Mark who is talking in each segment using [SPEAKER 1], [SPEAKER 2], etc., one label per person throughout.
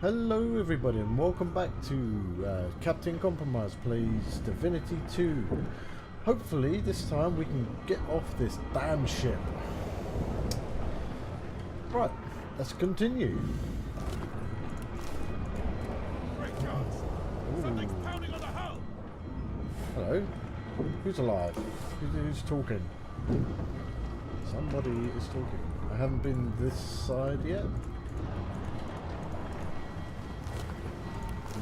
[SPEAKER 1] Hello everybody and welcome back to Captain Compromise plays Divinity 2. Hopefully this time we can get off this damn ship. Right, let's continue.
[SPEAKER 2] Something's pounding on the hull.
[SPEAKER 1] Hello? Who's alive? Who's talking? Somebody is talking. I haven't been this side yet.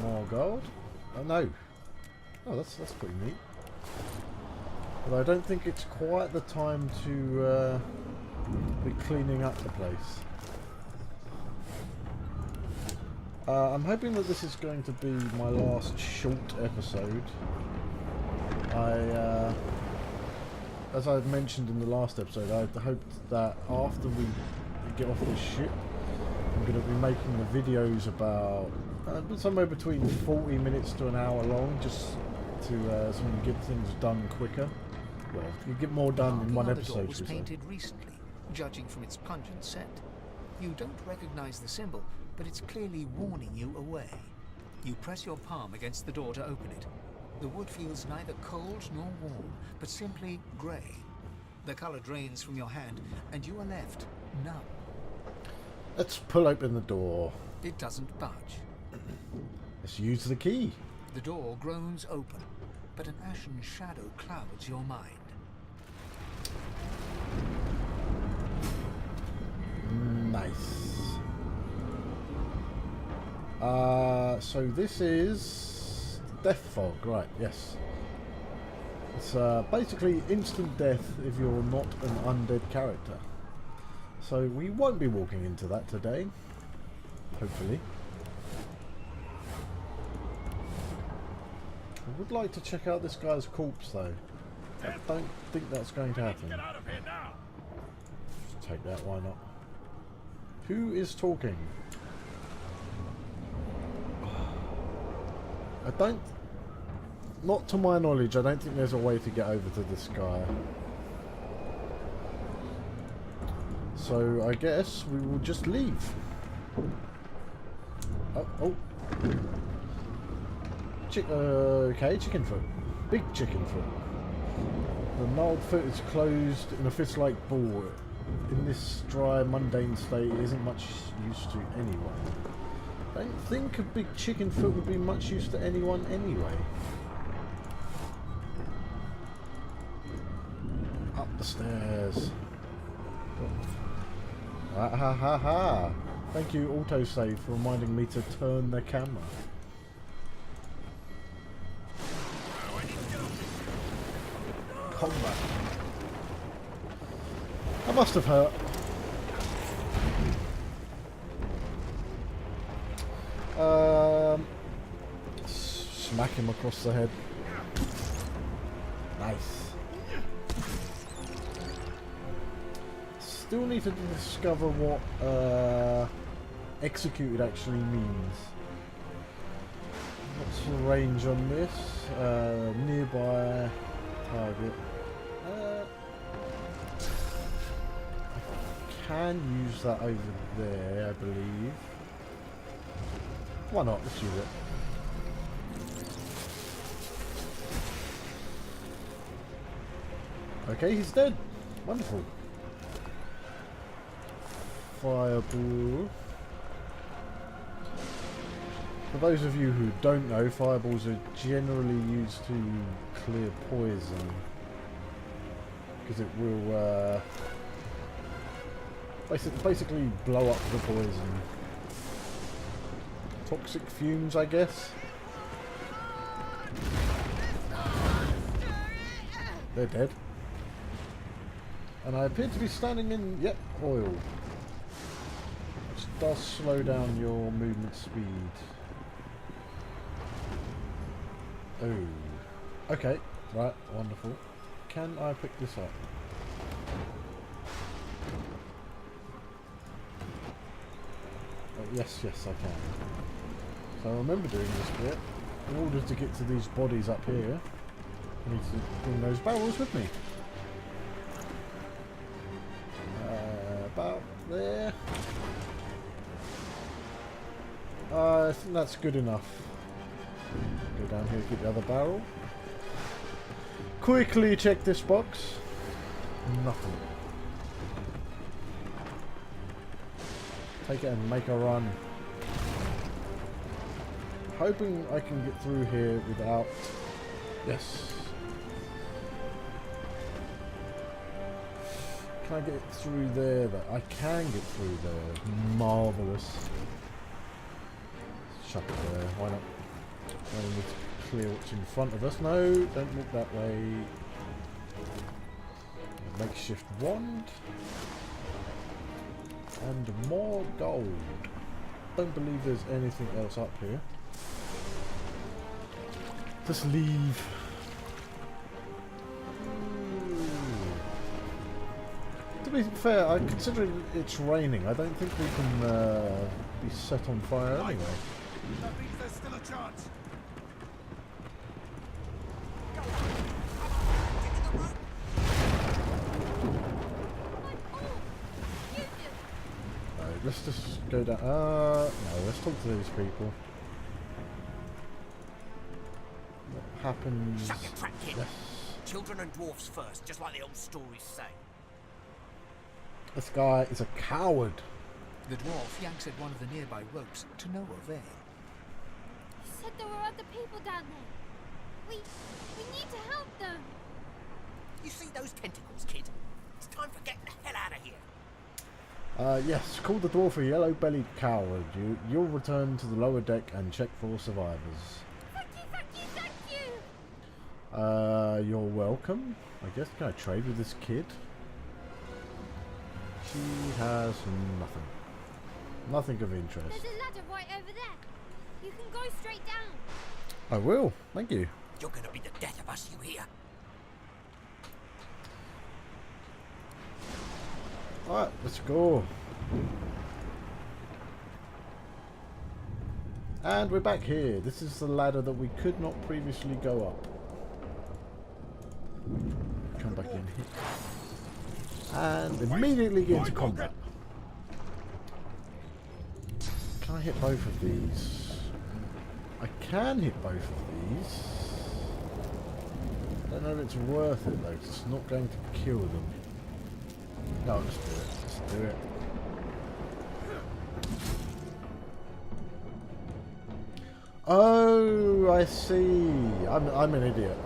[SPEAKER 1] More gold? Oh no. Oh, that's pretty neat. But I don't think it's quite the time to be cleaning up the place. I'm hoping that this is going to be my last short episode. As I mentioned in the last episode, I hoped that after we get off this ship, I'm going to be making the videos about somewhere between 40 minutes to an hour long, just to so we can get things done quicker. Well, you get more done in one episode.
[SPEAKER 3] The door was painted recently, judging from its pungent scent. You don't recognize the symbol, but it's clearly warning you away. You press your palm against the door to open it. The wood feels neither cold nor warm, but simply grey. The color drains from your hand, and you are left numb.
[SPEAKER 1] Let's pull open the door.
[SPEAKER 3] It doesn't budge.
[SPEAKER 1] Let's use the key.
[SPEAKER 3] The door groans open, but an ashen shadow clouds your mind.
[SPEAKER 1] Nice. So this is death fog, right? Yes. It's basically instant death if you're not an undead character. So we won't be walking into that today, hopefully. I would like to check out this guy's corpse though. I don't think that's going to happen.
[SPEAKER 2] Get out of here now.
[SPEAKER 1] Just take that, why not? Who is talking? Not to my knowledge, I don't think there's a way to get over to this guy. So I guess we will just leave. Oh. Okay, chicken foot. Big chicken foot. The gnarled foot is closed in a fist-like ball. In this dry, mundane state, it isn't much use to anyone. I don't think a big chicken foot would be much use to anyone anyway. Up the stairs. Ah, ha ha ha. Thank you, autosave, for reminding me to turn the camera. Combat. That must have hurt. Smack him across the head. Nice. Still need to discover what executed actually means. What's the range on this? Nearby target. I can use that over there, I believe. Why not? Let's use it. Okay, he's dead. Wonderful. Fireball. For those of you who don't know, fireballs are generally used to clear poison. Because it will basically blow up the poison. Toxic fumes, I guess. They're dead. And I appear to be standing in, yep, oil. Which does slow down your movement speed. Oh. Okay, right, wonderful. Can I pick this up? Yes, I can. So I remember doing this bit. In order to get to these bodies up here, I need to bring those barrels with me. About there. I think that's good enough. Go down here, get the other barrel. Quickly check this box. Nothing. Take it and make a run. Hoping I can get through here without... Yes. Can I get through there? That I can get through there. Marvellous. Shut it there. Why not? I need to clear what's in front of us. No, don't walk that way. Makeshift wand. And more gold. Don't believe there's anything else up here. Just leave. To be fair, considering it's raining, I don't think we can be set on fire anyway.
[SPEAKER 2] That means there's still a chance.
[SPEAKER 1] Right, let's just go down. No, let's talk to these people. What happens?
[SPEAKER 4] Shut your trap, kid.
[SPEAKER 1] Yes.
[SPEAKER 4] Children and dwarfs first, just like the old stories say.
[SPEAKER 1] This guy is a coward.
[SPEAKER 3] The dwarf yanks at one of the nearby ropes to no avail.
[SPEAKER 5] He said there were other people down there. We need to help them.
[SPEAKER 4] You see those tentacles, kid? It's time for getting the hell out of here.
[SPEAKER 1] Yes, call the dwarf a yellow-bellied coward. You'll return to the lower deck and check for survivors.
[SPEAKER 5] Thank you, thank you, thank you.
[SPEAKER 1] You're welcome. I guess, can I trade with this kid? She has nothing. Nothing of interest.
[SPEAKER 5] There's a ladder right over there. You can go straight down.
[SPEAKER 1] I will. Thank you.
[SPEAKER 4] You're gonna be the death of us, you hear?
[SPEAKER 1] Alright, let's go. And we're back here. This is the ladder that we could not previously go up. Come back in here. And immediately get into combat. Can I hit both of these? I can hit both of these. I don't know if it's worth it though, 'cause it's not going to kill them. No, let's do it. Let's do it. Oh, I see. I'm an idiot.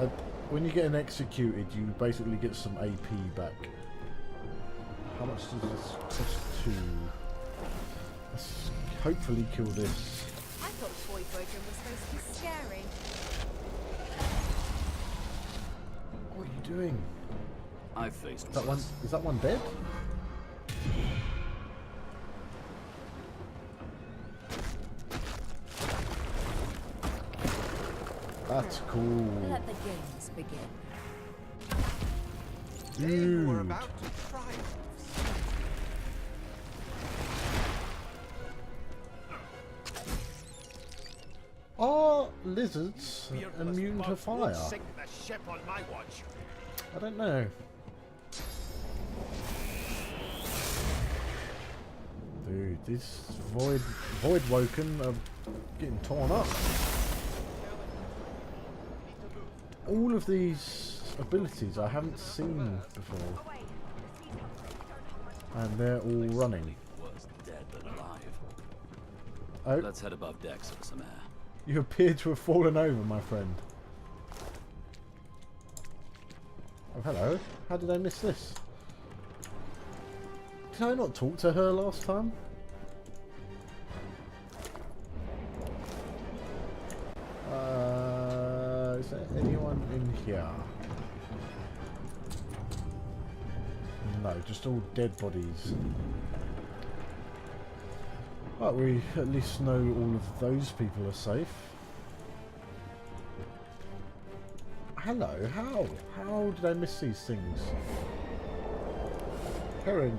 [SPEAKER 1] When you get executed, you basically get some AP back. How much does this cost to... Let's hopefully kill this.
[SPEAKER 6] I thought Toy Broken was supposed to be scary.
[SPEAKER 1] What are you doing?
[SPEAKER 7] I've faced
[SPEAKER 1] That one, is that one dead? That's cool.
[SPEAKER 6] Let the games begin.
[SPEAKER 1] Dude.
[SPEAKER 2] We're about to try.
[SPEAKER 1] Are lizards immune to fire?
[SPEAKER 2] Sink the ship on my watch.
[SPEAKER 1] I don't know. Dude, these void woken are getting torn up. All of these abilities I haven't seen before. And they're all running.
[SPEAKER 7] Was dead but alive.
[SPEAKER 1] Oh,
[SPEAKER 7] Let's head above decks for some air.
[SPEAKER 1] you appear to have fallen over, my friend. Oh, hello. How did I miss this? Did I not talk to her last time? Is there anyone in here? No, just all dead bodies. Right, we at least know all of those people are safe. Hello, how? How did I miss these things? Heron.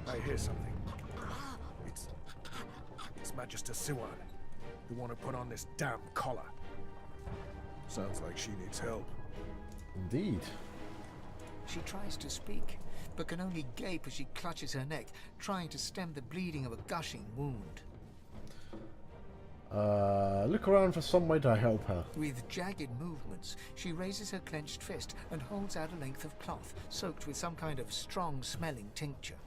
[SPEAKER 2] I hear something. It's Magister Siwan, the one who put on this damn collar. Sounds like she needs help.
[SPEAKER 1] Indeed.
[SPEAKER 3] She tries to speak, but can only gape as she clutches her neck, trying to stem the bleeding of a gushing wound.
[SPEAKER 1] Look around for some way to help her.
[SPEAKER 3] With jagged movements, she raises her clenched fist and holds out a length of cloth, soaked with some kind of strong-smelling tincture.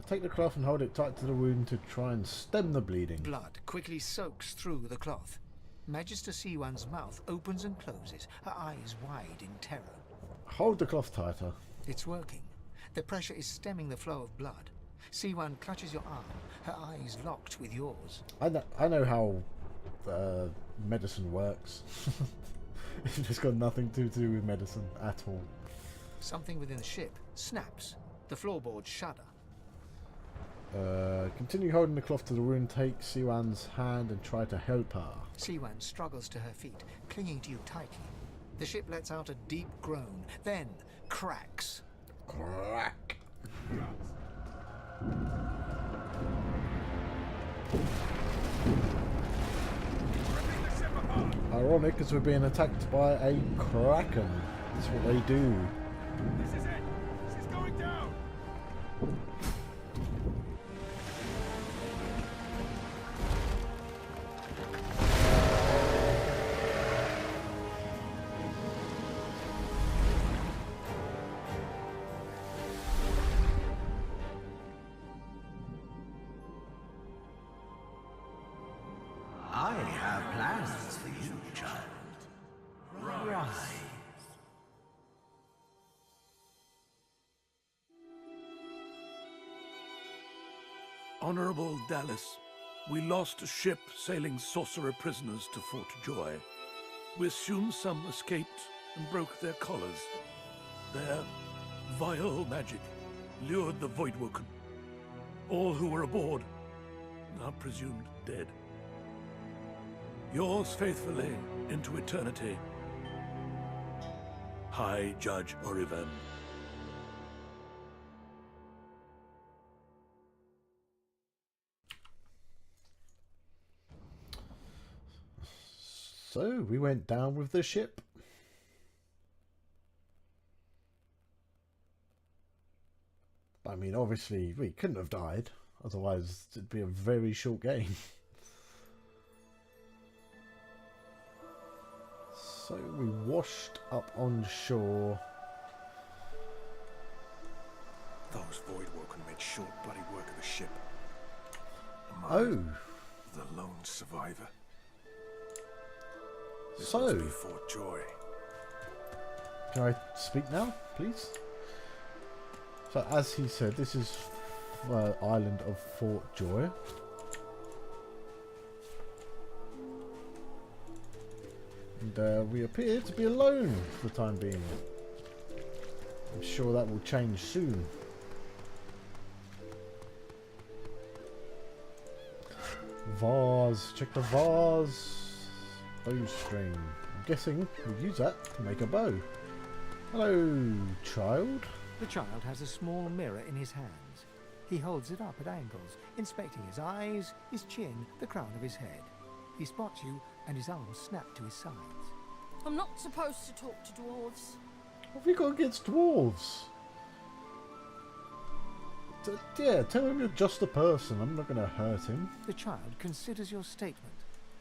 [SPEAKER 1] Take the cloth and hold it tight to the wound to try and stem the bleeding.
[SPEAKER 3] Blood quickly soaks through the cloth. Magister Siwan's mouth opens and closes, her eyes wide in terror.
[SPEAKER 1] Hold the cloth tighter.
[SPEAKER 3] It's working. The pressure is stemming the flow of blood. Siwan clutches your arm, her eyes locked with yours.
[SPEAKER 1] I know how medicine works. It's got nothing to do with medicine at all.
[SPEAKER 3] Something within the ship snaps. The floorboards shudder.
[SPEAKER 1] Continue holding the cloth to the wound. Take Siwan's hand and try to help her.
[SPEAKER 3] Siwan struggles to her feet, clinging to you tightly. The ship lets out a deep groan, then cracks.
[SPEAKER 1] Crack. Ironic, as we're being attacked by a kraken. That's what they do.
[SPEAKER 2] This is it. She's going down.
[SPEAKER 8] I have plans for you, child. Rise.
[SPEAKER 9] Honorable Dallas, we lost a ship sailing sorcerer prisoners to Fort Joy. We assume some escaped and broke their collars. Their vile magic lured the Voidwoken. All who were aboard are presumed dead. Yours faithfully into eternity, High Judge Oriven.
[SPEAKER 1] So, we went down with the ship. I mean, obviously, we couldn't have died. Otherwise, it'd be a very short game. So, we washed up on shore.
[SPEAKER 2] Those Voidwoken made short bloody work of the ship. Am I
[SPEAKER 1] Oh,
[SPEAKER 2] the lone survivor? This
[SPEAKER 1] So-
[SPEAKER 2] must be Fort Joy.
[SPEAKER 1] can I speak now, please? So, as he said, this is island of Fort Joy. And we appear to be alone for the time being. I'm sure that will change soon. Vase. Check the vase. Bowstring. I'm guessing we'll use that to make a bow. Hello, child.
[SPEAKER 3] The child has a small mirror in his hands. He holds it up at angles, inspecting his eyes, his chin, the crown of his head. He spots you, and his arms snap to his sides.
[SPEAKER 5] I'm not supposed to talk to dwarves.
[SPEAKER 1] What have you got against dwarves? Yeah, tell him you're just a person. I'm not going to hurt him.
[SPEAKER 3] The child considers your statement.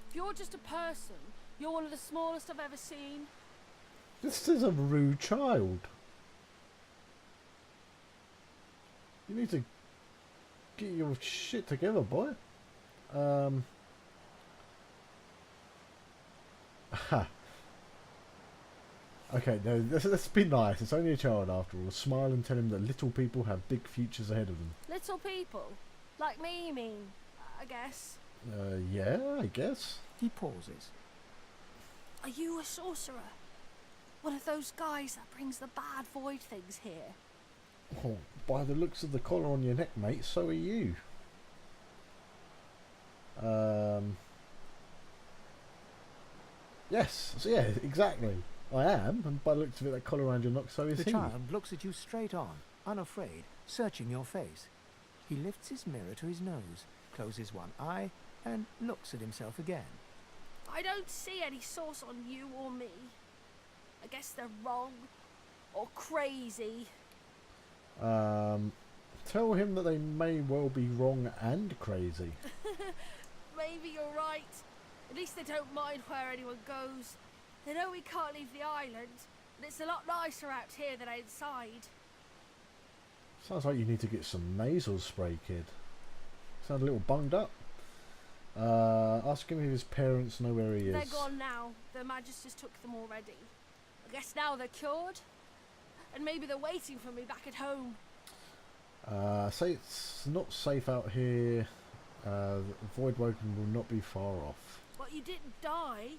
[SPEAKER 5] If you're just a person, you're one of the smallest I've ever seen.
[SPEAKER 1] This is a rude child. You need to get your shit together, boy. Ha. Okay, no, let's be nice. It's only a child after all. Smile and tell him that little people have big futures ahead of them.
[SPEAKER 5] Little people? Like me, you mean? I guess.
[SPEAKER 1] Yeah, I guess.
[SPEAKER 3] He pauses.
[SPEAKER 5] Are you a sorcerer? One of those guys that brings the bad void things here?
[SPEAKER 1] Oh, by the looks of the collar on your neck, mate, so are you. Yes, so yeah, exactly. I am, and by the looks of it, that collar around your neck, so is
[SPEAKER 3] The
[SPEAKER 1] he.
[SPEAKER 3] child looks at you straight on, unafraid, searching your face. He lifts his mirror to his nose, closes one eye, and looks at himself again.
[SPEAKER 5] I don't see any source on you or me. I guess they're wrong. Or crazy.
[SPEAKER 1] Tell him that they may well be wrong and crazy.
[SPEAKER 5] Maybe you're right. At least they don't mind where anyone goes. They know we can't leave the island, and it's a lot nicer out here than outside.
[SPEAKER 1] Sounds like you need to get some nasal spray, kid. Sound a little bunged up. Ask him if his parents know where he is.
[SPEAKER 5] They're gone now. The Magisters took them already. I guess now they're cured. And maybe they're waiting for me back at home.
[SPEAKER 1] Say it's not safe out here. Void Woken will not be far off.
[SPEAKER 5] But you didn't die.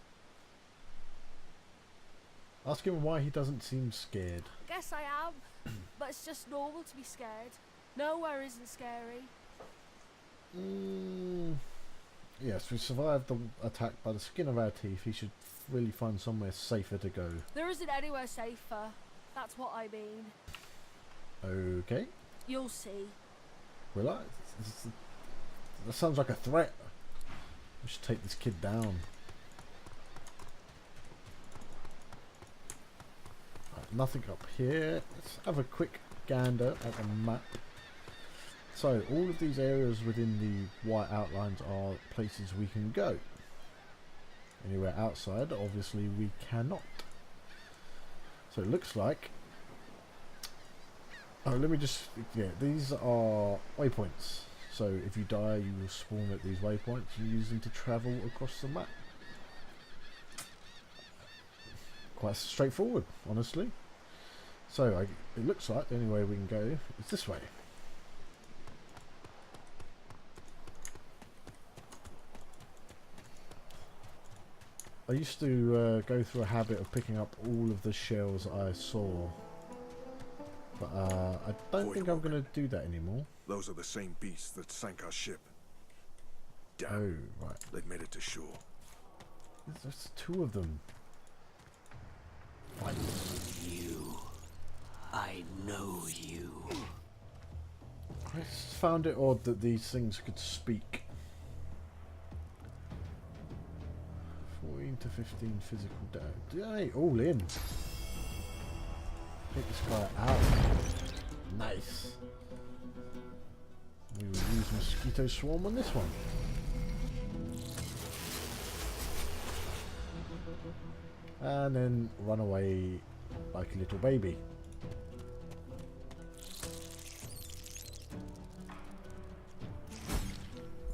[SPEAKER 1] Ask him why he doesn't seem scared.
[SPEAKER 5] I guess I am. But it's just normal to be scared. Nowhere isn't scary.
[SPEAKER 1] Yes, we survived the attack by the skin of our teeth. He should really find somewhere safer to go.
[SPEAKER 5] There isn't anywhere safer. That's what I mean.
[SPEAKER 1] Okay.
[SPEAKER 5] You'll see.
[SPEAKER 1] Will I? That sounds like a threat. We should take this kid down. Right, nothing up here. Let's have a quick gander at the map. So, all of these areas within the white outlines are places we can go. Anywhere outside, obviously, we cannot. So, it looks like... Oh, let me just... Yeah, these are waypoints. So, if you die, you will spawn at these waypoints and use them to travel across the map. Quite straightforward, honestly. So, it looks like the only way we can go is this way. I used to go through a habit of picking up all of the shells I saw, but I don't think I'm going to do that anymore.
[SPEAKER 2] Those are the same beasts that sank our ship. Damn.
[SPEAKER 1] Oh, right.
[SPEAKER 2] They've made it to shore.
[SPEAKER 1] There's two of them.
[SPEAKER 8] What you? I know you.
[SPEAKER 1] I just found it odd that these things could speak. 14 to 15 physical damage. Hey, all in. Take this guy out. Nice. We will use Mosquito Swarm on this one. And then run away like a little baby.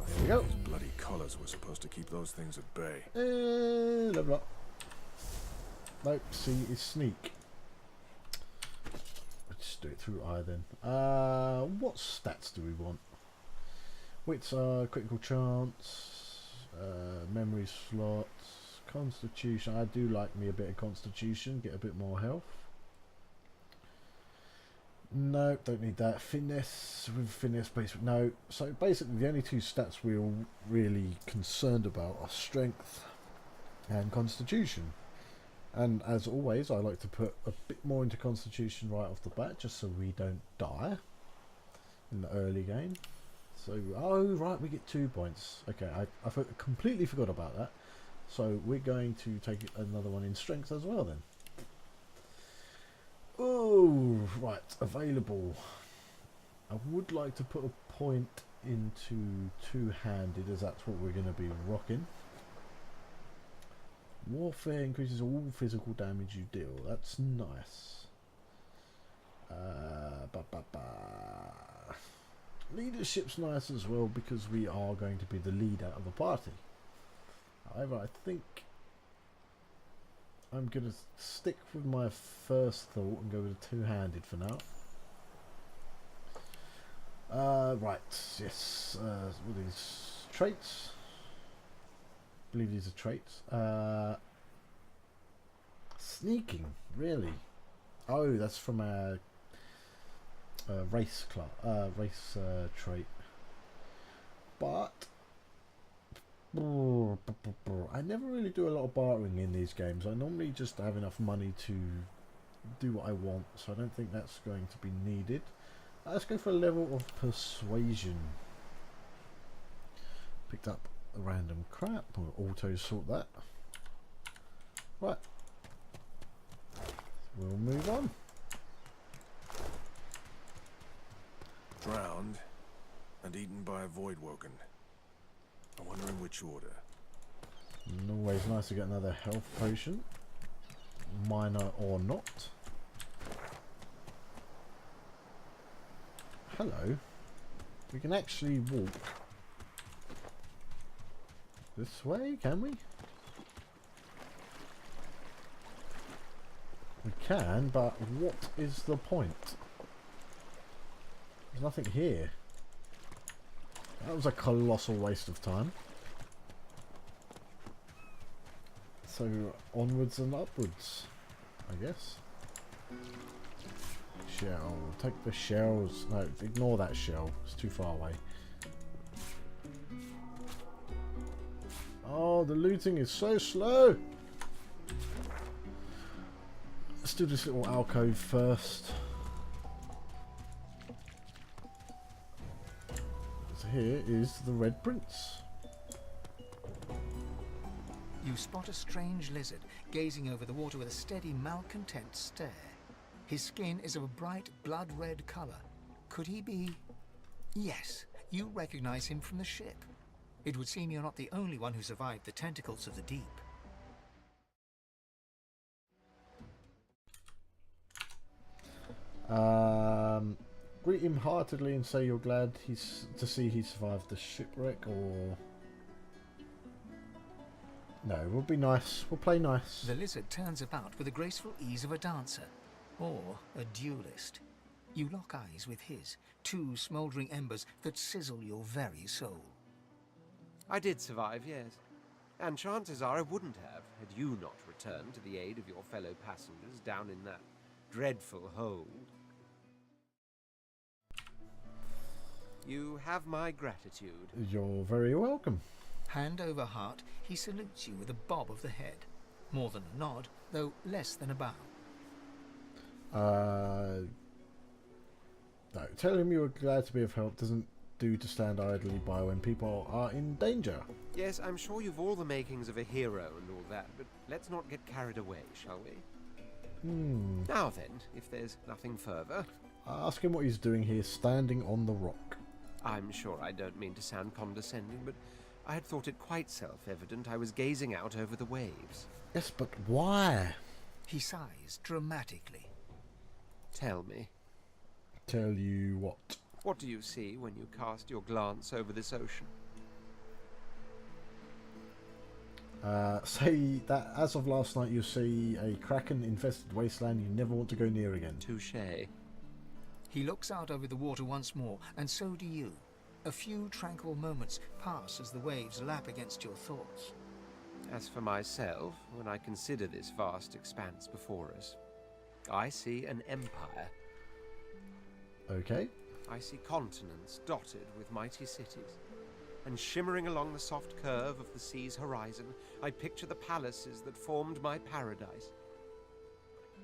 [SPEAKER 1] There we go.
[SPEAKER 2] Those bloody collars were supposed to keep those things at bay.
[SPEAKER 1] Level up. Nope, C is sneak. Let's do it through I then. What stats do we want? Wits are critical chance, memory slots, constitution. I do like me a bit of constitution, get a bit more health. No, don't need that. Finesse, with finesse base, no. So basically the only two stats we're really concerned about are strength and constitution. And as always, I like to put a bit more into constitution right off the bat, just so we don't die in the early game. So, oh right, we get 2 points. Okay, I completely forgot about that. So we're going to take another one in strength as well then. Oh, right, available. I would like to put a point into two-handed, as that's what we're going to be rocking. Warfare increases all physical damage you deal. That's nice. Leadership's nice as well because we are going to be the leader of the party. However, I think I'm going to stick with my first thought and go with a two-handed for now. Right, yes. What are these traits? I believe these are traits. Sneaking, really? Oh, that's from a race trait. But I never really do a lot of bartering in these games. I normally just have enough money to do what I want, so I don't think that's going to be needed. Let's go for a level of persuasion. Picked up a random crap. We'll auto sort that. Right. We'll move on.
[SPEAKER 2] Drowned and eaten by a Voidwoken. I wonder in which order.
[SPEAKER 1] And always nice to get another health potion. Minor or not. Hello. We can actually walk this way, can we? We can, but what is the point? There's nothing here. That was a colossal waste of time. So onwards and upwards, I guess. Shell. Take the shells. No, ignore that shell. It's too far away. Oh, the looting is so slow. Let's do this little alcove first. So here is the Red Prince.
[SPEAKER 3] You spot a strange lizard gazing over the water with a steady, malcontent stare. His skin is of a bright, blood-red colour. Could he be... Yes, you recognize him from the ship. It would seem you're not the only one who survived the tentacles of the deep.
[SPEAKER 1] Greet him heartedly and say you're glad to see he survived the shipwreck, or... No, we'll be nice. We'll play nice.
[SPEAKER 3] The lizard turns about with the graceful ease of a dancer, or a duelist. You lock eyes with his, two smouldering embers that sizzle your very soul.
[SPEAKER 10] I did survive, yes. And chances are I wouldn't have, had you not returned to the aid of your fellow passengers down in that dreadful hold. You have my gratitude.
[SPEAKER 1] You're very welcome.
[SPEAKER 3] Hand over heart, he salutes you with a bob of the head. More than a nod, though less than a bow.
[SPEAKER 1] No, tell him you are glad to be of help doesn't do to stand idly by when people are in danger.
[SPEAKER 10] Yes, I'm sure you've all the makings of a hero and all that, but let's not get carried away, shall we? Now then, if there's nothing further...
[SPEAKER 1] Ask him what he's doing here, standing on the rock.
[SPEAKER 10] I'm sure I don't mean to sound condescending, but I had thought it quite self-evident I was gazing out over the waves.
[SPEAKER 1] Yes, but why?
[SPEAKER 3] He sighs dramatically.
[SPEAKER 10] Tell me.
[SPEAKER 1] Tell you what?
[SPEAKER 10] What do you see when you cast your glance over this ocean?
[SPEAKER 1] Say that as of last night you see a kraken-infested wasteland you never want to go near again.
[SPEAKER 10] Touché.
[SPEAKER 3] He looks out over the water once more, and so do you. A few tranquil moments pass as the waves lap against your thoughts.
[SPEAKER 10] As for myself, when I consider this vast expanse before us, I see an empire.
[SPEAKER 1] Okay.
[SPEAKER 10] I see continents dotted with mighty cities. And shimmering along the soft curve of the sea's horizon, I picture the palaces that formed my paradise.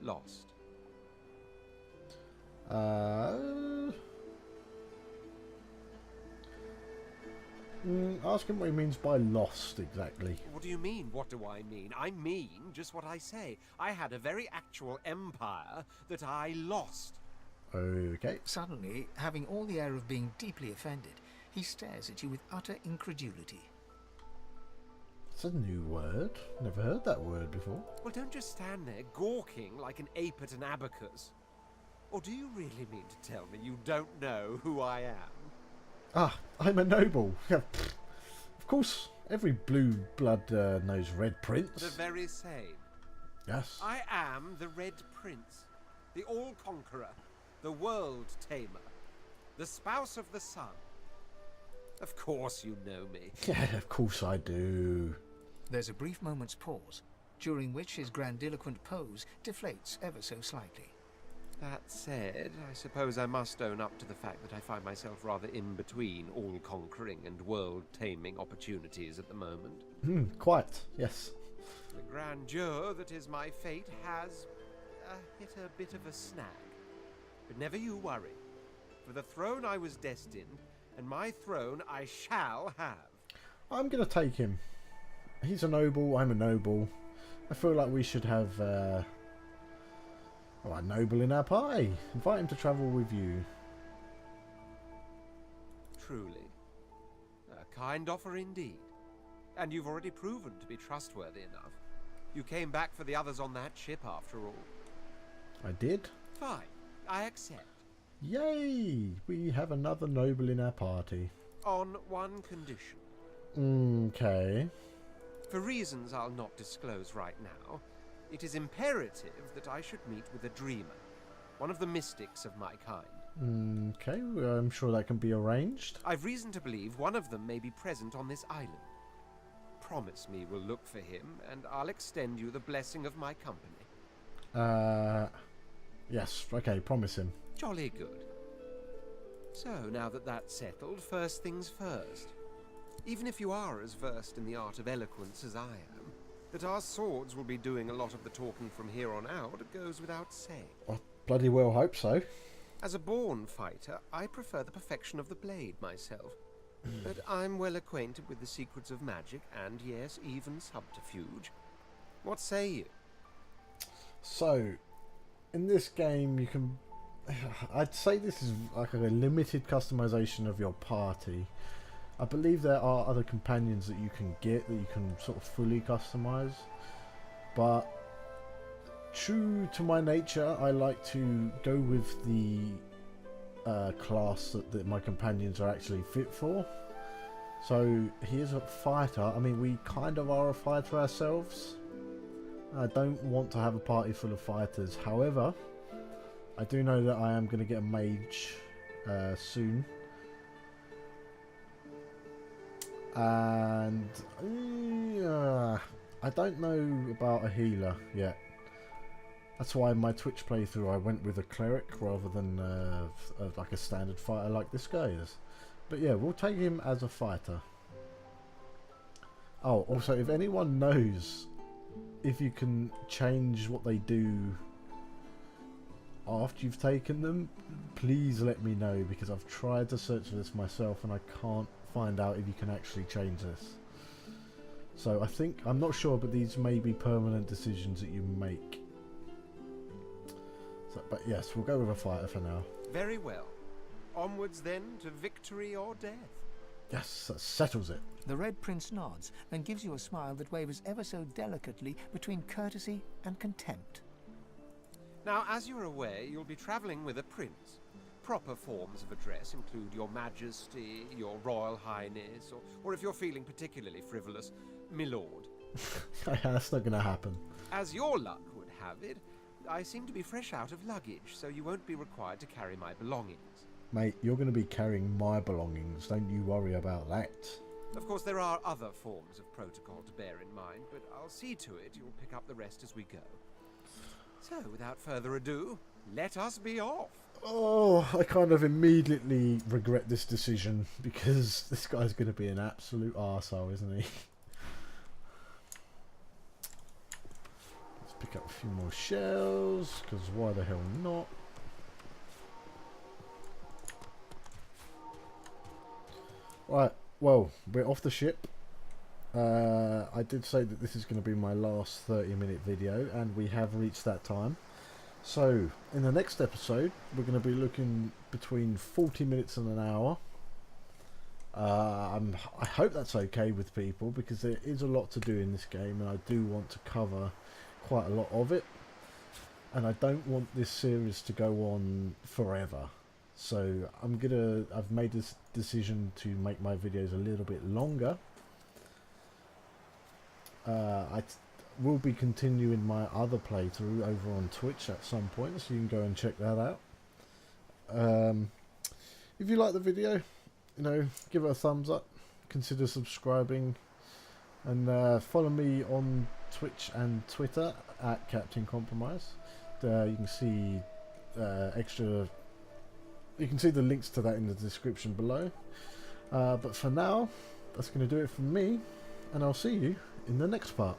[SPEAKER 10] Lost.
[SPEAKER 1] Ask him what he means by lost, exactly.
[SPEAKER 10] What do you mean, what do I mean? I mean just what I say. I had a very actual empire that I lost.
[SPEAKER 1] Okay.
[SPEAKER 3] Suddenly, having all the air of being deeply offended, he stares at you with utter incredulity.
[SPEAKER 1] It's a new word. Never heard that word before.
[SPEAKER 10] Well, don't just stand there gawking like an ape at an abacus. Or do you really mean to tell me you don't know who I am?
[SPEAKER 1] Ah, I'm a noble. Of course, every blue blood knows Red Prince.
[SPEAKER 10] The very same.
[SPEAKER 1] Yes.
[SPEAKER 10] I am the Red Prince, the All-Conqueror, the World-Tamer, the spouse of the sun. Of course you know me.
[SPEAKER 1] Yeah, of course I do.
[SPEAKER 3] There's a brief moment's pause, during which his grandiloquent pose deflates ever so slightly.
[SPEAKER 10] That said, I suppose I must own up to the fact that I find myself rather in between all-conquering and world-taming opportunities at the moment.
[SPEAKER 1] Quite, yes.
[SPEAKER 10] The grandeur that is my fate has hit a bit of a snag. But never you worry. For the throne I was destined, and my throne I shall have.
[SPEAKER 1] I'm going to take him. He's a noble, I'm a noble. I feel like we should have a noble in our party. Invite him to travel with you.
[SPEAKER 10] truly. A kind offer indeed. And you've already proven to be trustworthy enough. You came back for the others on that ship after all.
[SPEAKER 1] I did.
[SPEAKER 10] Fine, I accept.
[SPEAKER 1] Yay! We have another noble in our party.
[SPEAKER 10] On one condition.
[SPEAKER 1] Okay.
[SPEAKER 10] For reasons I'll not disclose right now, it is imperative that I should meet with a dreamer, one of the mystics of my kind.
[SPEAKER 1] Okay, well, I'm sure that can be arranged.
[SPEAKER 10] I've reason to believe one of them may be present on this island. Promise me we'll look for him, and I'll extend you the blessing of my company.
[SPEAKER 1] Yes, okay, promise him.
[SPEAKER 10] Jolly good. So, now that that's settled, first things first. Even if you are as versed in the art of eloquence as I am, that our swords will be doing a lot of the talking from here on out goes without saying.
[SPEAKER 1] I bloody well hope so.
[SPEAKER 10] As a born fighter, I prefer the perfection of the blade myself. But I'm well acquainted with the secrets of magic and, yes, even subterfuge. What say you?
[SPEAKER 1] So, in this game you can... I'd say this is like a limited customization of your party. I believe there are other companions that you can get that you can sort of fully customize. But true to my nature, I like to go with the class that my companions are actually fit for. So he is a fighter. I mean, we kind of are a fighter ourselves. I don't want to have a party full of fighters. However, I do know that I am going to get a mage soon. And I don't know about a healer yet. That's why in my Twitch playthrough I went with a cleric rather than like a standard fighter like this guy is. But yeah, we'll take him as a fighter. Oh, also, if anyone knows if you can change what they do after you've taken them, please let me know, because I've tried to search for this myself and I can't find out if you can actually change this. So I think, I'm not sure, but these may be permanent decisions that you make. So, but yes, we'll go with a fighter for now.
[SPEAKER 10] Very well. Onwards then to victory or death.
[SPEAKER 1] Yes, that settles it.
[SPEAKER 3] The Red Prince nods and gives you a smile that wavers ever so delicately between courtesy and contempt.
[SPEAKER 10] Now, as you're aware, you'll be travelling with a prince. Proper forms of address include Your Majesty, Your Royal Highness, or if you're feeling particularly frivolous, My Lord.
[SPEAKER 1] That's not going to happen.
[SPEAKER 10] As your luck would have it, I seem to be fresh out of luggage, so you won't be required to carry my belongings.
[SPEAKER 1] Mate, you're going to be carrying my belongings, don't you worry about that.
[SPEAKER 10] Of course, there are other forms of protocol to bear in mind, but I'll see to it you'll pick up the rest as we go. So, without further ado, let us be off.
[SPEAKER 1] Oh, I kind of immediately regret this decision, because this guy's going to be an absolute arsehole, isn't he? Let's pick up a few more shells, because why the hell not? Right, well, we're off the ship. I did say that this is going to be my last 30-minute video, and we have reached that time. So, in the next episode, we're going to be looking between 40 minutes and an hour. I hope that's okay with people, because there is a lot to do in this game, and I do want to cover quite a lot of it. And I don't want this series to go on forever. So I've made this decision to make my videos a little bit longer. I will be continuing my other playthrough over on Twitch at some point, so you can go and check that out. If you like the video, you know, give it a thumbs up, consider subscribing, and follow me on Twitch and Twitter at Captain Compromise. You can see you can see the links to that in the description below. But for now, that's going to do it from me, and I'll see you in the next part.